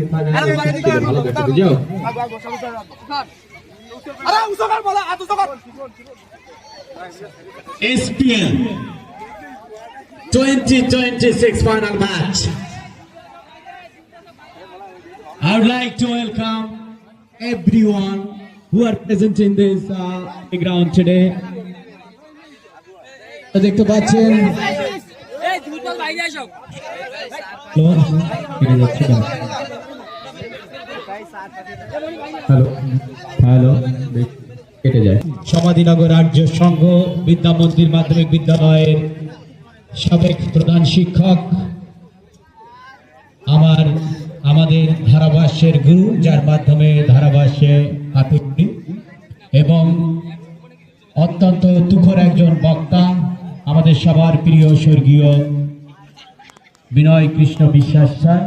দেখতে পারে ভালো দেখতে বুঝাও SPL 2026 final match. I would like to welcome everyone who are present in this ground today. দেখতে পাচ্ছেন হ্যালো কেটে যায় সমাধিনগর আর্য সংঘ বিদ্যা মন্দির মাধ্যমিক বিদ্যালয়ের সাবেক প্রধান শিক্ষক আমাদের ধারাভাষ্যের গুরু, যার মাধ্যমে ধারাভাষ্যে আত্মীয় এবং অত্যন্ত তুখর একজন বক্তা, আমাদের সবার প্রিয় স্বর্গীয় বিনয় কৃষ্ণ বিশ্বাস স্যার।